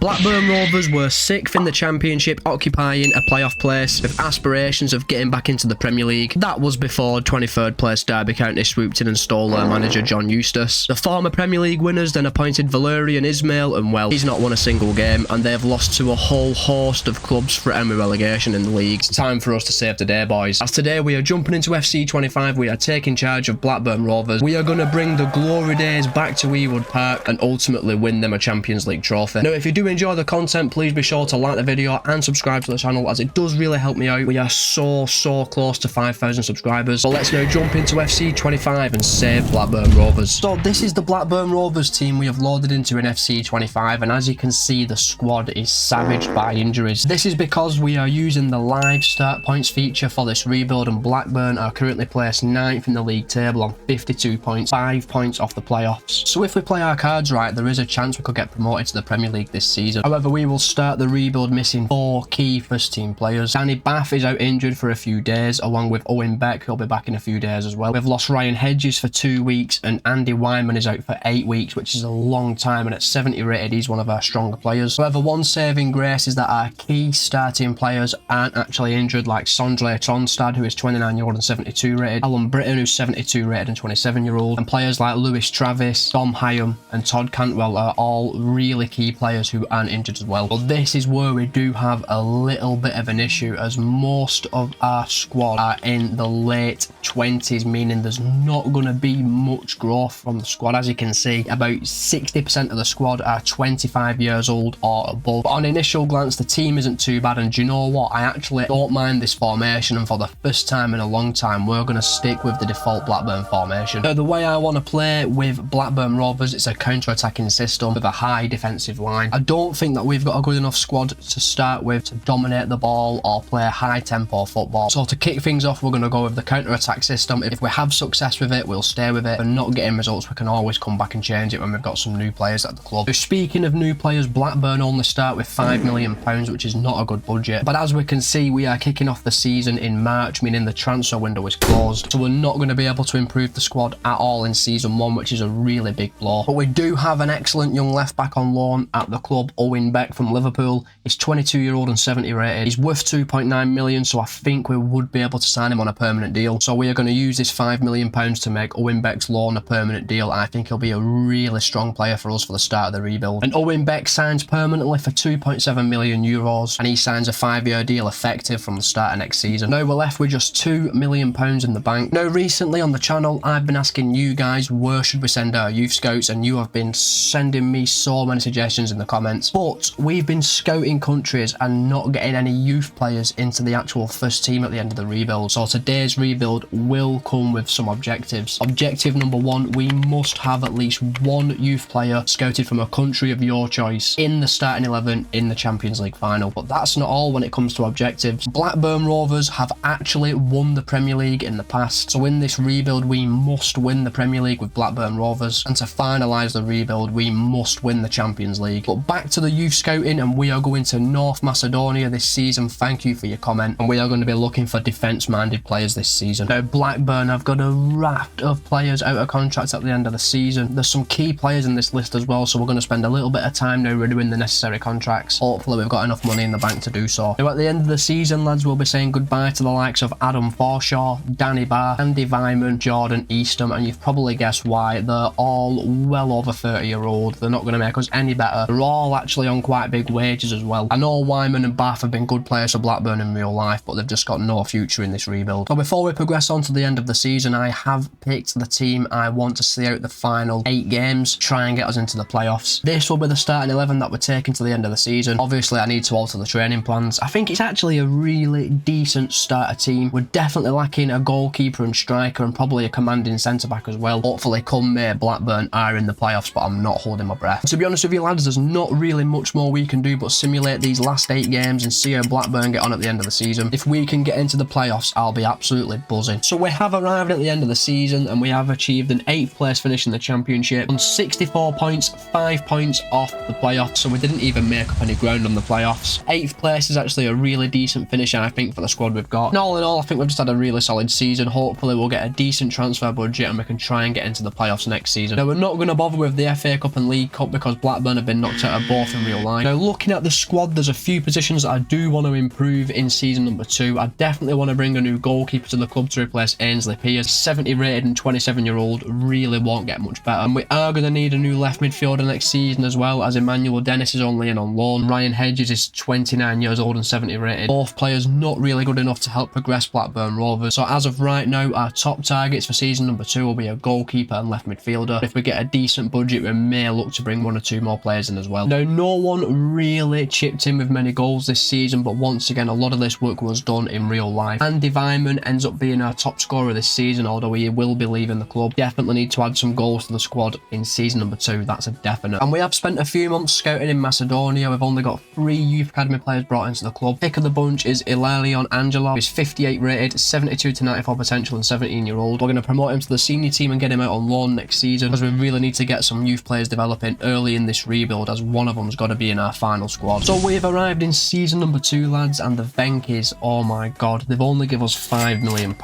Blackburn Rovers were 6th in the Championship, occupying a playoff place with aspirations of getting back into the Premier League. That was before 23rd place Derby County swooped in and stole their manager Jon Eustace. The former Premier League winners then appointed Valerian Ismail, and well, he's not won a single game, and they've lost to a whole host of clubs threatening relegation in the league. It's time for us to save the day, boys. As today we are jumping into FC25, we are taking charge of Blackburn Rovers. We are going to bring the glory days back to Ewood Park and ultimately win them a Champions League trophy. Now, if you do enjoy the content, please be sure to like the video and subscribe to the channel, as it does really help me out. We are so close to 5,000 subscribers. So let's now jump into FC25 and save Blackburn Rovers. So this is the Blackburn Rovers team we have loaded into in FC25, and as you can see, the squad is savaged by injuries. This is because we are using the live start points feature for this rebuild, and Blackburn are currently placed 9th in the league table on 52 points, 5 points off the playoffs. So if we play our cards right, there is a chance we could get promoted to the Premier League this season. However, we will start the rebuild missing 4 key first team players. Danny Bath is out injured for a few days, along with Owen Beck, who'll be back in a few days as well. We've lost Ryan Hedges for 2 weeks, and Andy Wyman is out for 8 weeks, which is a long time, and at 70 rated, he's one of our stronger players. However, one saving grace is that our key starting players aren't actually injured, like Sondre Tronstad, who is 29-year-old and 72 rated, Alan Britton, who's 72 rated and 27-year-old, and players like Lewis Travis, Dom Hyam and Todd Cantwell are all really key players who aren't injured as well. But this is where we do have a little bit of an issue, as most of our squad are in the late 20s, meaning there's not going to be much growth from the squad. As you can see, about 60% of the squad are 25 years old or above. But on initial glance, the team isn't too bad, and do you know what? I actually don't mind this formation, and for the first time in a long time, we're going to stick with the default Blackburn formation. Now, the way I want to play with Blackburn Rovers, it's a counter-attacking system with a high defensive line. I don't think that we've got a good enough squad to start with to dominate the ball or play high-tempo football. So to kick things off, we're going to go with the counter-attack system. If we have success with it, we'll stay with it. If we're not getting results, we can always come back and change it when we've got some new players at the club. So speaking of new players, Blackburn only start with £5 million, which is not a good budget. But as we can see, we are kicking off the season in March, meaning the transfer window is closed. So we're not going to be able to improve the squad at all in season 1, which is a really big blow. But we do have an excellent young left back on loan at the club, Owen Beck from Liverpool. He's 22-year-old and 70 rated. He's worth £2.9 million, so I think we would be able to sign him on a permanent deal. So we are going to use this £5 million to make Owen Beck's loan a permanent deal. I think he'll be a really strong player for us for the start of the rebuild. And Owen Beck signs permanently for €2.7 million, and he signs a 5-year deal effective from the start of next season. Now we're left with just £2 million in the bank. Now recently on the channel, I've been asking you guys where should we send our youth scouts, and you have been sending me so many suggestions in the comments. But we've been scouting countries and not getting any youth players into the actual first team at the end of the rebuild. So today's rebuild will come with some objectives. Objective number 1, we must have at least 1 youth player scouted from a country of your choice in the starting 11 in the Champions League final. But that's not all when it comes to objectives. Blackburn Rovers have actually won the Premier League in the past, so in this rebuild we must win the Premier League with Blackburn Rovers, and to finalise the rebuild we must win the Champions League. But back to the youth scouting, and we are going to North Macedonia this season. Thank you for your comment. And we are going to be looking for defence minded players this season. Now Blackburn have got a raft of players out of contract at the end of the season. There's some key players in this list as well, so we're going to spend a little bit of time now renewing the necessary contracts. Hopefully we've got enough money in the bank to do so. Now at the end of the season, lads, we'll be saying goodbye to the likes of Adam Forshaw, Danny Bath, Andy Wyman, Jordan Eastham, and you've probably guessed why. They're all well over 30-year-old. They're not going to make us any better. They're all actually on quite big wages as well. I know Wyman and Bath have been good players for Blackburn in real life, but they've just got no future in this rebuild. So before we progress on to the end of the season, I have picked the team I want to see out the final 8 games, try and get us into the playoffs. This will be the starting 11 that we're taking to the end of the season. Obviously I need to alter the training plans. I think it's actually a really decent starter team. We're definitely lacking a goalkeeper and striker, and probably a commanding centre-back as well. Hopefully come May, Blackburn are in the playoffs, but I'm not holding my breath. To be honest with you lads, there's not really much more we can do but simulate these last 8 games and see how Blackburn get on at the end of the season. If we can get into the playoffs, I'll be absolutely buzzing. So we have arrived at the end of the season, and we have achieved an 8th place finish in the Championship on 64 points, 5 points off the playoffs, so we didn't even make up any ground on the playoffs. 8th place is actually a really decent finish, I think, for the squad we've got. And all in all, I think we've just had a really solid season. Hopefully we'll get a decent transfer budget and we can try and get into the playoffs next season. Now we're not going to bother with the FA Cup and League Cup because Blackburn have been knocked out of both both in real life. Now, looking at the squad, there's a few positions that I do want to improve in season number 2. I definitely want to bring a new goalkeeper to the club to replace Ainsley Pearce. 70 rated and 27-year-old really won't get much better. And we are going to need a new left midfielder next season as well, as Emmanuel Dennis is only in on loan. Ryan Hedges is 29 years old and 70 rated. Both players not really good enough to help progress Blackburn Rovers. So as of right now, our top targets for season number 2 will be a goalkeeper and left midfielder. If we get a decent budget, we may look to bring 1 or 2 more players in as well. Now, no one really chipped in with many goals this season, but once again, a lot of this work was done in real life. Andy Vyman ends up being our top scorer this season, although he will be leaving the club. Definitely need to add some goals to the squad in season number 2, that's a definite. And we have spent a few months scouting in Macedonia. We've only got 3 youth academy players brought into the club. Pick of the bunch is Ilalion Angelo. He's 58 rated, 72 to 94 potential and 17-year-old. We're going to promote him to the senior team and get him out on loan next season, because we really need to get some youth players developing early in this rebuild, as one of them's got to be in our final squad. So we've arrived in season number 2, lads, and the Venkies, oh my god, they've only given us £5 million.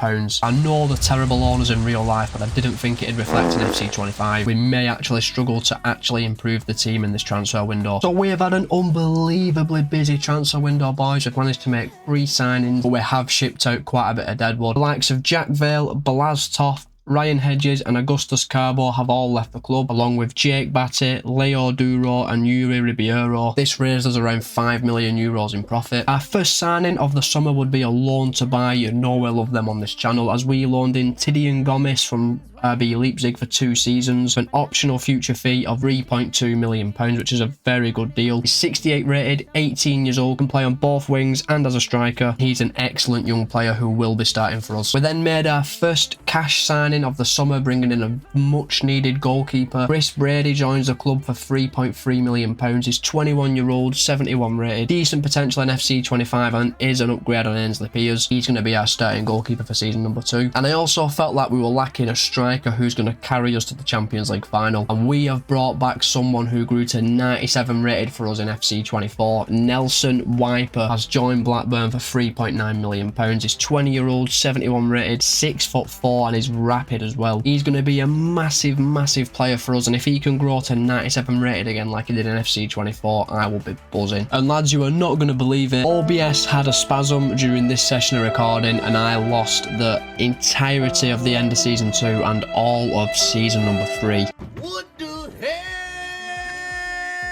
I know they're terrible owners in real life, but I didn't think it'd reflect in FC25. We may actually struggle to actually improve the team in this transfer window. So we have had an unbelievably busy transfer window, boys. We've managed to make 3 signings, but we have shipped out quite a bit of deadwood. The likes of Jack Vale, Balaz Toff, Ryan Hedges and Augustus Carbo have all left the club, along with Jake Batty, Leo Duro and Yuri Ribeiro. This raised us around €5 million in profit. Our first signing of the summer would be a loan to buy. You know we love them on this channel, as we loaned in Tidian Gomes from RB Leipzig for 2 seasons, an optional future fee of £3.2 million, which is a very good deal. He's 68 rated, 18 years old, can play on both wings and as a striker. He's an excellent young player who will be starting for us. We then made our first cash signing of the summer, bringing in a much needed goalkeeper. Chris Brady joins the club for £3.3 million. He's 21-year-old, 71 rated, decent potential in FC25 and is an upgrade on Ainsley Pearce. He's going to be our starting goalkeeper for season number 2. And I also felt like we were lacking a striker who's going to carry us to the Champions League final, and we have brought back someone who grew to 97 rated for us in FC24. Nelson Wiper has joined Blackburn for £3.9 million. He's 20-year-old, 71 rated, 6'4", and is rapid as well. He's going to be a massive player for us, and if he can grow to 97 rated again like he did in FC24, I will be buzzing. And lads, you are not going to believe it, OBS had a spasm during this session of recording, and I lost the entirety of the end of season 2 and all of season number 3. What the hell?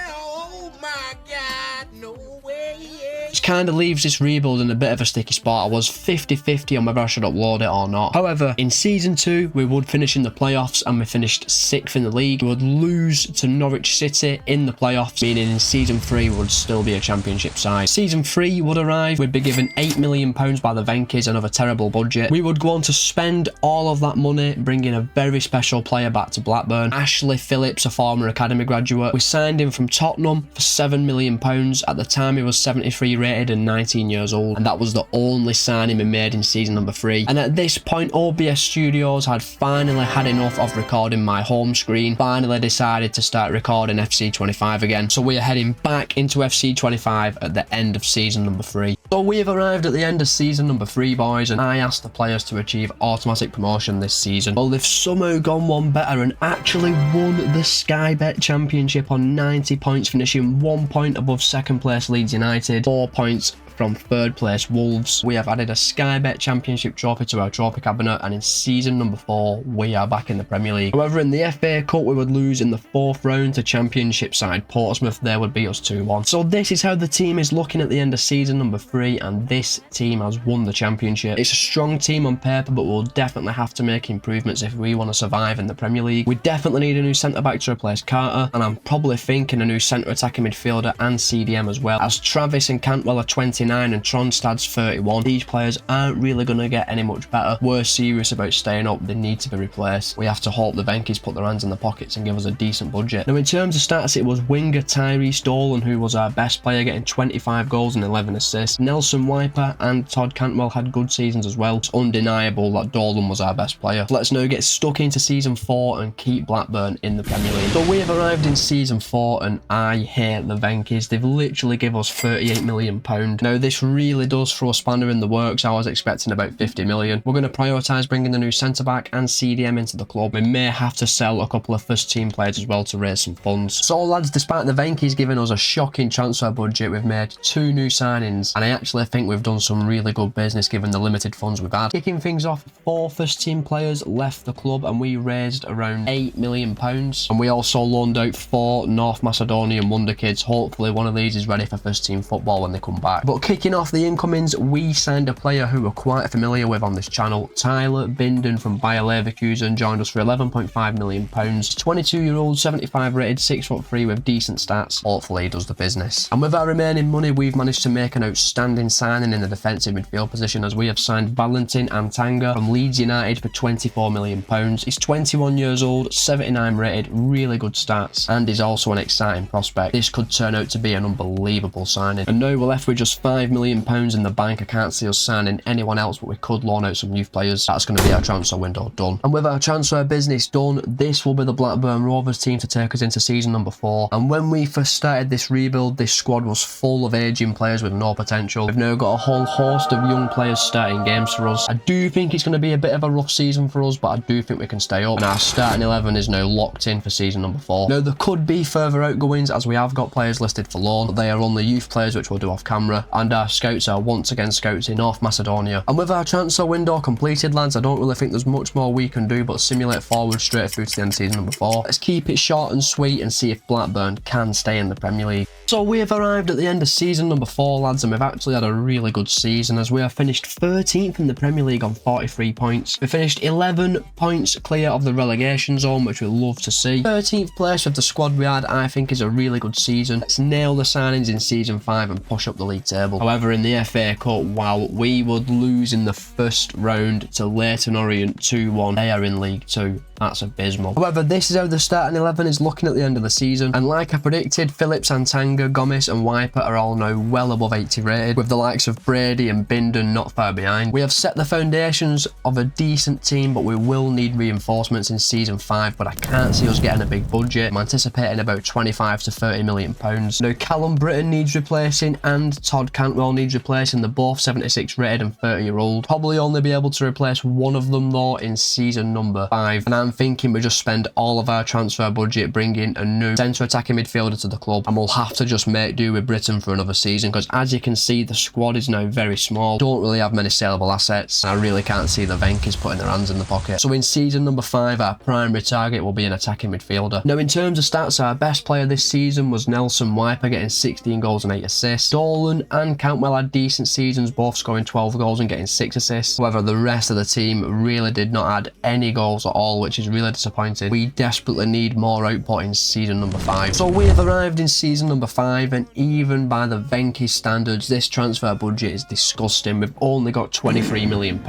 Oh my god, no way. Which kind of leaves this rebuild in a bit of a sticky spot. I was 50-50 on whether I should upload it or not. However, in season 2 we would finish in the playoffs, and we finished 6th in the league. We would lose to Norwich City in the playoffs, meaning in season 3 we would still be a championship side. Season 3 would arrive, we'd be given £8 million by the Venkies, another terrible budget. We would go on to spend all of that money, bringing a very special player back to Blackburn, Ashley Phillips, a former academy graduate. We signed him from Tottenham for £7 million. At the time he was 73 rated and 19 years old, and that was the only signing we made in season number 3. And at this point, OBS Studios had finally had enough of recording my home screen, finally decided to start recording FC25 again. So we are heading back into FC25 at the end of season number 3. So we have arrived at the end of season number 3, boys, and I asked the players to achieve automatic promotion this season. Well, they've somehow gone one better and actually won the Sky Bet Championship on 90 points, finishing 1 point above second place Leeds United, 4 points from third place Wolves. We have added a Sky Bet Championship trophy to our trophy cabinet, and in season number 4 we are back in the Premier League. However, in the FA Cup we would lose in the 4th round to championship side Portsmouth. They would beat us 2-1. So this is how the team is looking at the end of season number 3, and this team has won the championship. It's a strong team on paper, but we'll definitely have to make improvements if we want to survive in the Premier League. We definitely need a new centre back to replace Carter, and I'm probably thinking a new centre attacking midfielder and CDM as well, as Travis and Cantwell are 29 and Tronstad's 31. These players aren't really going to get any much better. We're serious about staying up. They need to be replaced. We have to hope the Venkies put their hands in the pockets and give us a decent budget. Now, in terms of stats, it was winger Tyrese Dolan who was our best player, getting 25 goals and 11 assists. Nelson Wiper and Todd Cantwell had good seasons as well. It's undeniable that Dolan was our best player. Let's now get stuck into season 4 and keep Blackburn in the Premier League. So we have arrived in season 4, and I hate the Venkies. They've literally given us £38 million. Now, Now, this really does throw a spanner in the works. I was expecting about 50 million. We're going to prioritise bringing the new centre-back and CDM into the club. We may have to sell a couple of first-team players as well to raise some funds. So, lads, despite the Venky's giving us a shocking transfer budget, we've made 2 new signings, and I actually think we've done some really good business given the limited funds we've had. Kicking things off, 4 first-team players left the club, and we raised around £8 million. And we also loaned out 4 North Macedonian wonder kids. Hopefully, one of these is ready for first-team football when they come back. But kicking off the incomings, we signed a player who we're quite familiar with on this channel. Tyler Binden from Bayer Leverkusen joined us for £11.5 million. 22-year-old, 75 rated, 6'3" with decent stats. Hopefully he does the business. And with our remaining money, we've managed to make an outstanding signing in the defensive midfield position, as we have signed Valentin Antanga from Leeds United for £24 million. He's 21 years old, 79 rated, really good stats, and is also an exciting prospect. This could turn out to be an unbelievable signing. And now we're left with just £5 million in the bank. I can't see us signing anyone else, but we could loan out some youth players. That's going to be our transfer window done. And with our transfer business done, this will be the Blackburn Rovers team to take us into season number 4. And when we first started this rebuild, this squad was full of aging players with no potential. We've now got a whole host of young players starting games for us. I do think it's going to be a bit of a rough season for us, but I do think we can stay up. And our starting 11 is now locked in for season number 4. Now, there could be further outgoings, as we have got players listed for loan, but they are only youth players, which we'll do off camera. And our scouts are once again scouts in North Macedonia. And with our transfer window completed, lads, I don't really think there's much more we can do but simulate forward straight through to the end of season number 4. Let's keep it short and sweet and see if Blackburn can stay in the Premier League. So we have arrived at the end of season number 4, lads, and we've actually had a really good season, as we have finished 13th in the Premier League on 43 points. We finished 11 points clear of the relegation zone, which we love to see. 13th place with the squad we had, I think, is a really good season. Let's nail the signings in season 5 and push up the league table. However, in the FA Cup, wow, we would lose in the first round to Leyton Orient 2-1. They are in League 2. That's abysmal. However, this is how the starting 11 is looking at the end of the season, and like I predicted, Phillips, Antanga, Gomes and Wiper are all now well above 80 rated, with the likes of Brady and Binden not far behind. We have set the foundations of a decent team, but we will need reinforcements in season 5, but I can't see us getting a big budget. I'm anticipating about 25 to 30 million pounds. Now, Callum Britton needs replacing and Todd Cantwell needs replacing. They're both 76 rated and 30-year-old. Probably only be able to replace one of them though in season number 5, and I'm thinking we just spend all of our transfer budget bringing a new centre attacking midfielder to the club, and we'll have to just make do with Britain for another season, because as you can see, the squad is now very small. Don't really have many saleable assets, and I really can't see the Venky's putting their hands in the pocket. So in season number 5, our primary target will be an attacking midfielder. Now, in terms of stats, our best player this season was Nelson Wiper, getting 16 goals and 8 assists. Dolan and Cantwell had decent seasons, both scoring 12 goals and getting 6 assists. However, the rest of the team really did not add any goals at all, which is really disappointing. We desperately need more output in season number 5. So we have arrived in season number 5, and even by the Venky standards, this transfer budget is disgusting. We've only got £23 million.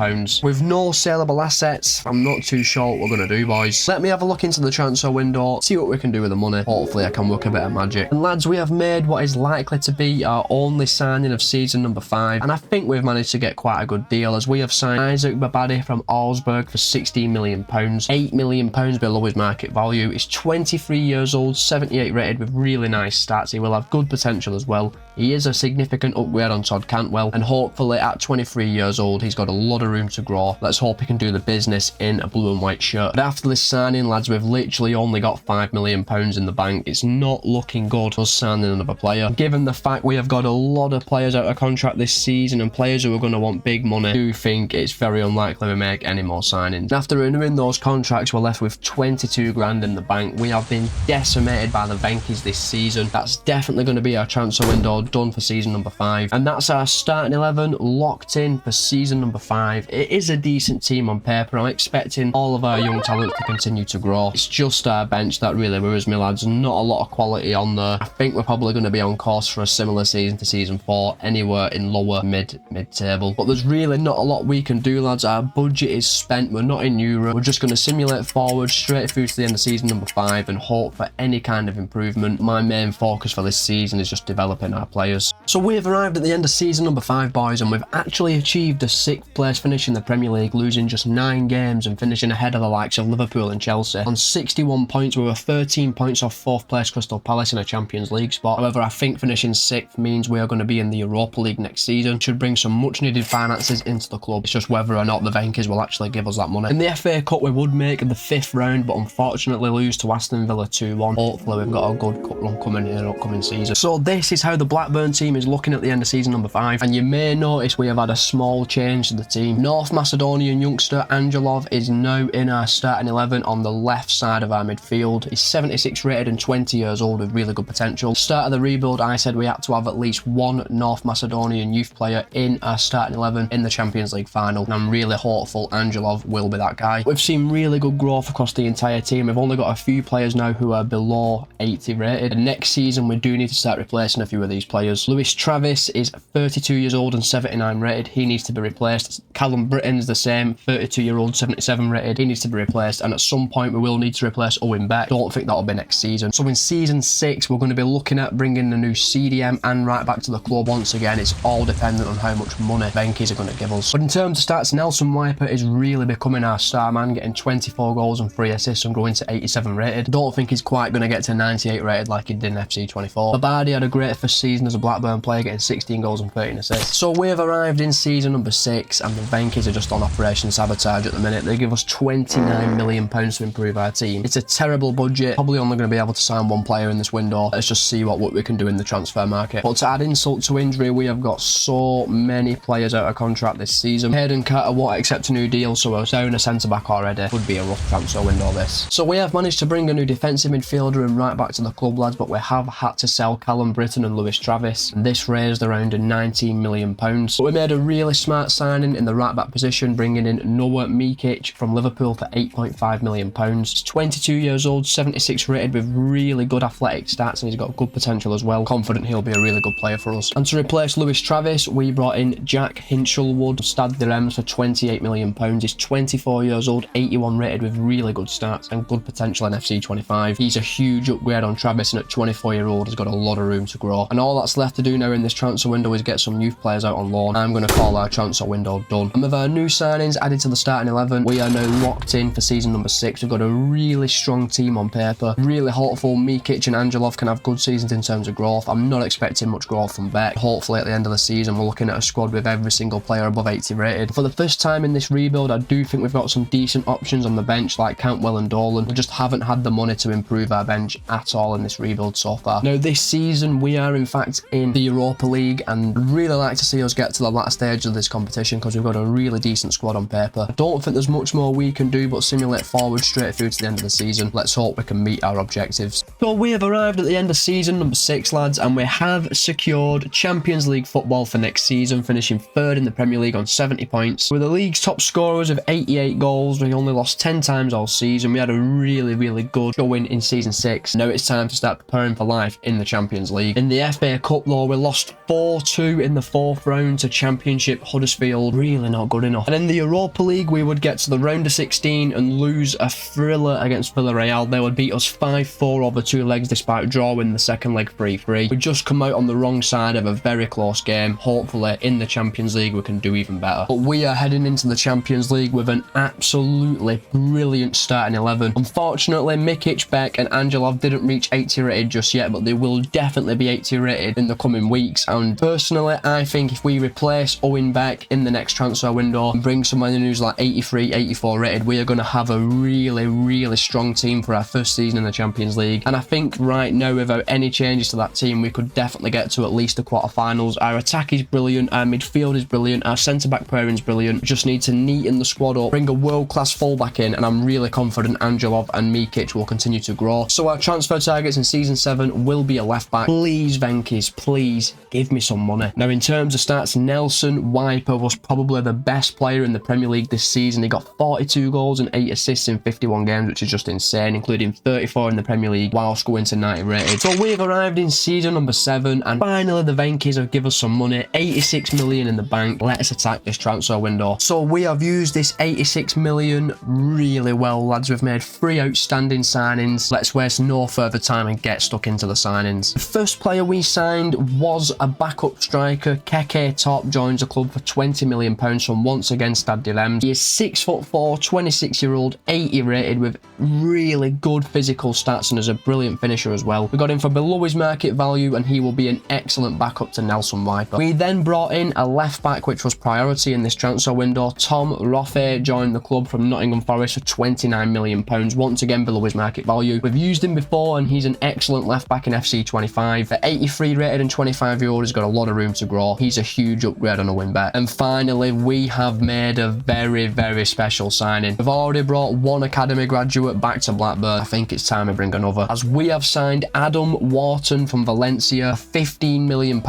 With no saleable assets, I'm not too sure what we're going to do, boys. Let me have a look into the transfer window, see what we can do with the money. Hopefully I can work a bit of magic. And lads, we have made what is likely to be our only signing of season number 5, and I think we've managed to get quite a good deal, as we have signed Isaac Babadi from Augsburg for £16 million, £8 million below his market value. He's 23 years old, 78 rated with really nice stats. He will have good potential as well. He is a significant upgrade on Todd Cantwell, and hopefully at 23 years old, he's got a lot of room to grow. Let's hope he can do the business in a blue and white shirt. But after this signing, lads, we've literally only got £5 million in the bank. It's not looking good for signing another player. Given the fact we have got a lot of players out of contract this season and players who are going to want big money, I do think it's very unlikely we make any more signings. After renewing those contracts, we're left with 22 grand in the bank. We have been decimated by the Venky's this season. That's definitely going to be our transfer window done for season number 5, and that's our starting 11 locked in for season number 5. It is a decent team on paper. I'm expecting all of our young talent to continue to grow. It's just our bench that really worries me, lads. Not a lot of quality on there. I think we're probably going to be on course for a similar season to season 4, anywhere in lower mid-table. But there's really not a lot we can do, lads. Our budget is spent. We're not in Europe. We're just going to simulate simulate forward straight through to the end of season number 5 and hope for any kind of improvement. My main focus for this season is just developing our players. So we have arrived at the end of season number 5, boys, and we've actually achieved a 6th place finish in the Premier League, losing just 9 games and finishing ahead of the likes of Liverpool and Chelsea. On 61 points, we were 13 points off 4th place Crystal Palace in a Champions League spot. However, I think finishing 6th means we are going to be in the Europa League next season. Should bring some much needed finances into the club. It's just whether or not the Venkis will actually give us that money. In the FA Cup, we would make the 5th round, but unfortunately lose to Aston Villa 2-1. Hopefully we've got a good cup run coming in an upcoming season. So this is how the Blackburn team is looking at the end of season number 5, and you may notice we have had a small change to the team. North Macedonian youngster Angelov is now in our starting 11 on the left side of our midfield. He's 76 rated and 20 years old with really good potential. Start of the rebuild, I said we had to have at least one North Macedonian youth player in our starting 11 in the Champions League final, and I'm really hopeful Angelov will be that guy. We've seen really good growth across the entire team. We've only got a few players now who are below 80 rated, and next season we do need to start replacing a few of these players. Lewis Travis is 32 years old and 79 rated. He needs to be replaced. Callum Britton's the same, 32-year-old, 77 rated. He needs to be replaced, and at some point we will need to replace Owen Beck. Don't think that'll be next season. So in season 6 we're going to be looking at bringing a new CDM and right back to the club. Once again, it's all dependent on how much money Venkis are going to give us. But in terms of stats, Nelson Wiper is really becoming our star man, getting 24 goals and 3 assists and growing to 87 rated. Don't think he's quite going to get to 98 rated like he did in FC25. Babardi had a great first season as a Blackburn player, getting 16 goals and 13 assists. So we've arrived in season number 6, and the Venkis are just on Operation Sabotage at the minute. They give us £29 million to improve our team. It's a terrible budget, probably only going to be able to sign one player in this window. Let's just see what we can do in the transfer market. But to add insult to injury, we have got so many players out of contract this season. Hayden Carter won't accept a new deal, so we're down a centre-back already. Would be a rough transfer window this. So we have managed to bring a new defensive midfielder and right back to the club, lads, but we have had to sell Callum Britton and Lewis Travis, and this raised around £19 million. But we made a really smart signing in the right back position, bringing in Noah Mikic from Liverpool for £8.5 million. He's 22 years old, 76 rated with really good athletic stats, and he's got good potential as well. Confident he'll be a really good player for us. And to replace Lewis Travis, we brought in Jack Hinchelwood of Stade de Reims for £28 million. He's 24 years old, 81 rated with really good stats and good potential in FC25. He's a huge upgrade on Travis, and at 24-year-old has got a lot of room to grow. And all that's left to do now in this transfer window is get some youth players out on loan. I'm going to call our transfer window done. And with our new signings added to the starting 11, we are now locked in for season number 6. We've got a really strong team on paper. Really hopeful Mikic and Angelov can have good seasons in terms of growth. I'm not expecting much growth from Beck. Hopefully at the end of the season we're looking at a squad with every single player above 80 rated. For the first time in this rebuild, I do think we've got some decent options on the bench like Cantwell and Dolan. We just haven't had the money to improve our bench at all in this rebuild so far. Now this season we are in fact in the Europa League, and I'd really like to see us get to the latter stage of this competition because we've got a really decent squad on paper. I don't think there's much more we can do but simulate forward straight through to the end of the season. Let's hope we can meet our objectives. So we have arrived at the end of season number 6, lads, and we have secured Champions League football for next season, finishing 3rd in the Premier League on 70 points. We're the league's top scorers of 88 goals. We only lost 10 times all season. We had a really good showing in season 6. Now it's time to start preparing for life in the Champions League. In the FA Cup though, we lost 4-2 in the 4th round to Championship Huddersfield. Really not good enough. And in the Europa League, we would get to the round of 16 and lose a thriller against Villarreal. They would beat us 5-4 over 2 legs despite drawing the second leg 3-3. We just come out on the wrong side of a very close game. Hopefully in the Champions League we can do even better. But we are heading into the Champions League with an absolutely brilliant starting 11. Unfortunately, Mikic, Beck and Angelov didn't reach 80 rated just yet, but they will definitely be 80 rated in the coming weeks. And personally, I think if we replace Owen Beck in the next transfer window and bring someone in who's like 83, 84 rated, we are going to have a really strong team for our first season in the Champions League. And I think right now, without any changes to that team, we could definitely get to at least the quarterfinals. Our attack is brilliant, our midfield is brilliant, our centre-back pairing is brilliant. We just need to neaten the squad up, bring a world-class fullback in, and I'm really confident Angelov and Mikic will continue to grow. So our transfer targets in season 7 will be a left-back. Please, Venkis, please give me some money. Now in terms of stats, Nelson Wiper was probably the best player in the Premier League this season. He got 42 goals and 8 assists in 51 games, which is just insane, including 34 in the Premier League whilst going to 90 rated. So we've arrived in season number 7, and finally the Venkis have given us some money, 86 million in the bank. Let's attack this transfer window. So we have used this 86 million really well, lads. We've made 3 outstanding signings. Let's waste no further time and get stuck into the signings. The first player we signed was a backup striker. Keke Top joins the club for £20 million from once again Stade de Reims. He is 6'4", 26-year-old, 80 rated with really good physical stats and is a brilliant finisher as well. We got him for below his market value and he will be an excellent backup to Nelson Wiper. We then brought in a left back, which was priority in this transfer window. Tom Rofe joined the club from Nottingham Forest for £29 million, once again below his market value. We've used him before and he's an excellent left back in FC25. At 83 rated and 25-year-old, he's got a lot of room to grow. He's a huge upgrade on a win bet. And finally, we have made a very, very special signing. We've already brought one academy graduate back to Blackburn. I think it's time to bring another, as we have signed Adam Wharton from Valencia, £15 million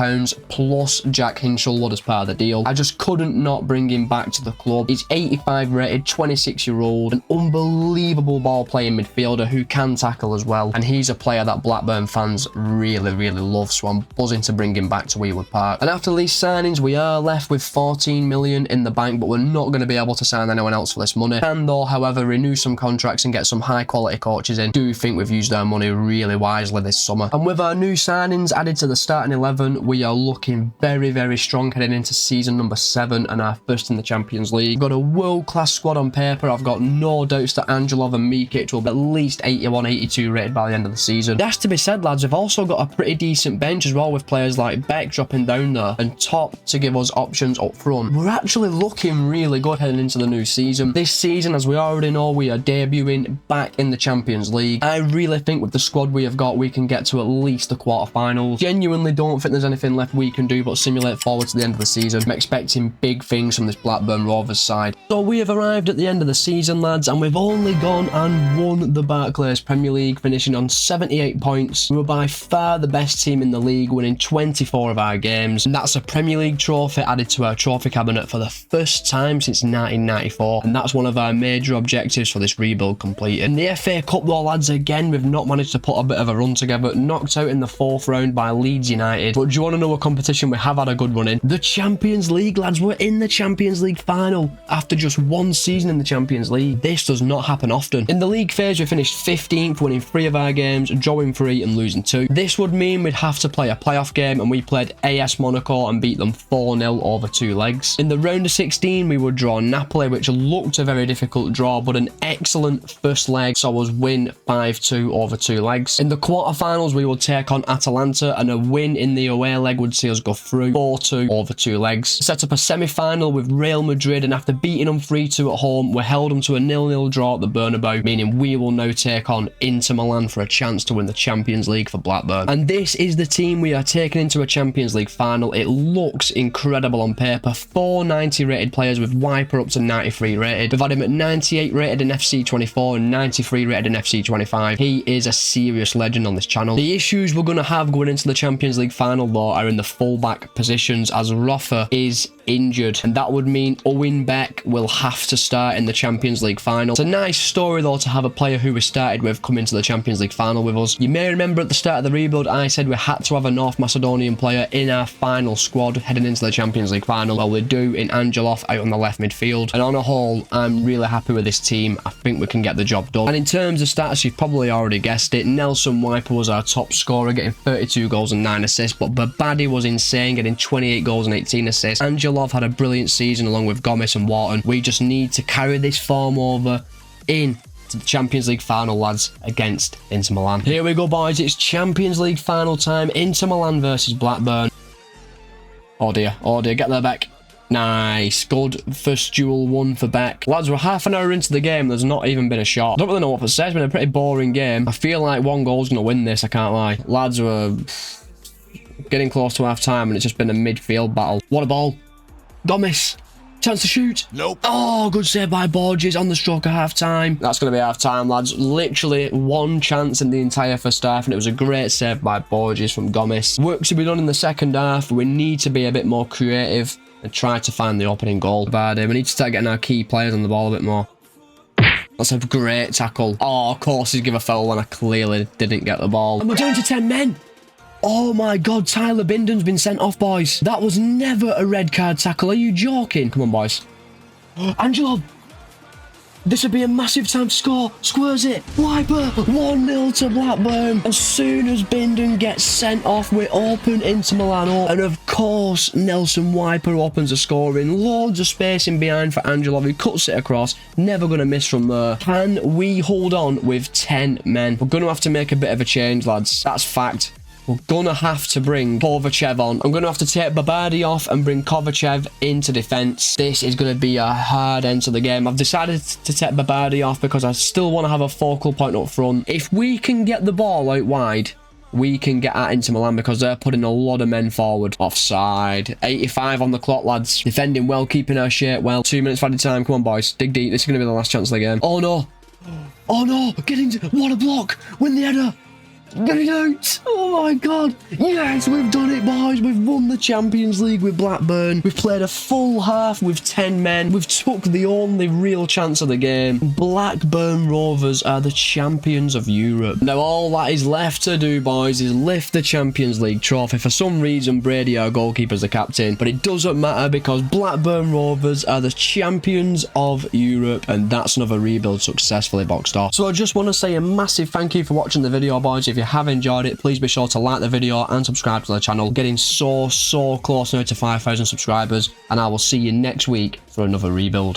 plus Jack Hinchelwood as part of the deal. I just couldn't not bring him back to the club. He's 85 rated, 26-year-old, an unbelievable ball playing midfielder who can tackle as well, and he's a player that Blackburn fans really love, so I'm buzzing to bring him back to Wewood Park. And after these signings, we are left with 14 million in the bank, but we're not going to be able to sign anyone else for this money. Can though, however, renew some contracts and get some high quality coaches in. Do think we've used our money really wisely this summer. And with our new signings added to the starting 11, we are looking very strong heading into season number 7 and our first in the Champions League. We've got a world-class squad on paper. I've got no doubts that Angelov and Mikic will be at least 81, 82 rated by the end of the season. It has to be said, lads, we've also got a pretty decent bench as well, with players like Beck dropping down there and Top to give us options up front. We're actually looking really good heading into the new season. This season, as we already know, we are debuting back in the Champions League. I really think with the squad we have got, we can get to at least the quarterfinals. Genuinely don't think there's anything left we can do but simulate forward to the end of the season. I'm expecting big things from this Blackburn Rovers side. So we have arrived at the end of the season, lads, and we've only gone and won the Barclays Premier League, finishing on 78 points. We were by far the best team in the league, winning 24 of our games, and that's a Premier League trophy added to our trophy cabinet for the first time since 1994, and that's one of our major objectives for this rebuild completed. In the FA Cup though, lads, again we've not managed to put a bit of a run together, knocked out in the 4th round by Leeds United. But do you want to know a competition we have had a good run in? The Champions League, lads. We're in the Champions League final after just one season in the Champions League. This does not happen often. In the league phase, we finished 15th, winning 3 of our games, drawing 3 and losing 2. This would mean we'd have to play a playoff game, and we played AS Monaco and beat them 4-0 over 2 legs. In the round of 16, we would draw Napoli, which looked a very difficult draw, but an excellent first leg saw us win 5-2 over 2 legs. In the quarterfinals, we would take on Atalanta, and a win in the away leg would see us go through 4-2 over 2 legs. Set up a semi-final with Real Madrid, and after beating them 3-2 at home, we held them to a 0-0 draw at the Bernabeu, meaning we will now take on Inter Milan for a chance to win the Champions League for Blackburn. And this is the team we are taking into a Champions League final. It looks incredible on paper. 4 90 rated players with Wiper up to 93 rated. We've had him at 98 rated in FC24 and 93 rated in FC25. He is a serious legend on this channel. The issues we're going to have going into the Champions League final though are in the fullback positions, as Roffa is injured, and that would mean Owen Beck will have to start in the Champions League final. It's a nice story though to have a player who we started with come into the Champions League final with us. You may remember at the start of the rebuild I said we had to have a North Macedonian player in our final squad heading into the Champions League final. Well, we do in Angelov out on the left midfield, and on a whole I'm really happy with this team. I think we can get the job done. And in terms of stats, you've probably already guessed it, Nelson Wiper was our top scorer, getting 32 goals and 9 assists, but Babadi was insane, getting 28 goals and 18 assists. Angelov had a brilliant season along with Gomes and Wharton. We just need to carry this form over in to the Champions League final, lads, against Inter Milan. Here we go, boys. It's Champions League final time. Inter Milan versus Blackburn. Oh dear, get there, Beck. Nice, good first duel won for Beck. Lads, we're half an hour into the game, there's not even been a shot. I don't really know what to say, it's been a pretty boring game. I feel like 1 goal's gonna win this, I can't lie. Lads, we're getting close to half time and it's just been a midfield battle. What a ball. Gomes. Chance to shoot. Nope. Oh, good save by Borges on the stroke of half time. That's going to be half time, lads. Literally 1 chance in the entire first half, and it was a great save by Borges from Gomes. Work to be done in the second half. We need to be a bit more creative and try to find the opening goal. We need to start getting our key players on the ball a bit more. That's a great tackle. Oh, of course he's give a foul when I clearly didn't get the ball. And we're down to 10 men. Oh my god, Tyler Binden's been sent off, boys. That was never a red card tackle. Are you joking? Come on, boys. Angelo. This would be a massive time to score. Squares it. Wiper. 1-0 to Blackburn. As soon as Bindon gets sent off, we're open into Milano. And of course, Nelson Wiper opens a scoring. Loads of space in behind for Angelo, who cuts it across. Never going to miss from there. Can we hold on with 10 men? We're going to have to make a bit of a change, lads. That's fact. We're going to have to bring Kovacev on. I'm going to have to take Babardi off and bring Kovacev into defence. This is going to be a hard end to the game. I've decided to take Babardi off because I still want to have a focal point up front. If we can get the ball out wide, we can get at Inter Milan because they're putting a lot of men forward. Offside. 85 on the clock, lads. Defending well, keeping our shape well. 2 minutes added time. Come on, boys. Dig deep. This is going to be the last chance of the game. Oh, no. Oh, no. Get into... What a block. Win the header. Get it out! Oh my god! Yes, we've done it, boys! We've won the Champions League with Blackburn. We've played a full half with 10 men. We've took the only real chance of the game. Blackburn Rovers are the champions of Europe. Now all that is left to do, boys, is lift the Champions League trophy. For some reason, Brady, our goalkeeper, is the captain, but it doesn't matter because Blackburn Rovers are the champions of Europe, and that's another rebuild successfully boxed off. So I just want to say a massive thank you for watching the video, boys. If you have enjoyed it, please be sure to like the video and subscribe to the channel. Getting so close now to 5,000 subscribers, and I will see you next week for another rebuild.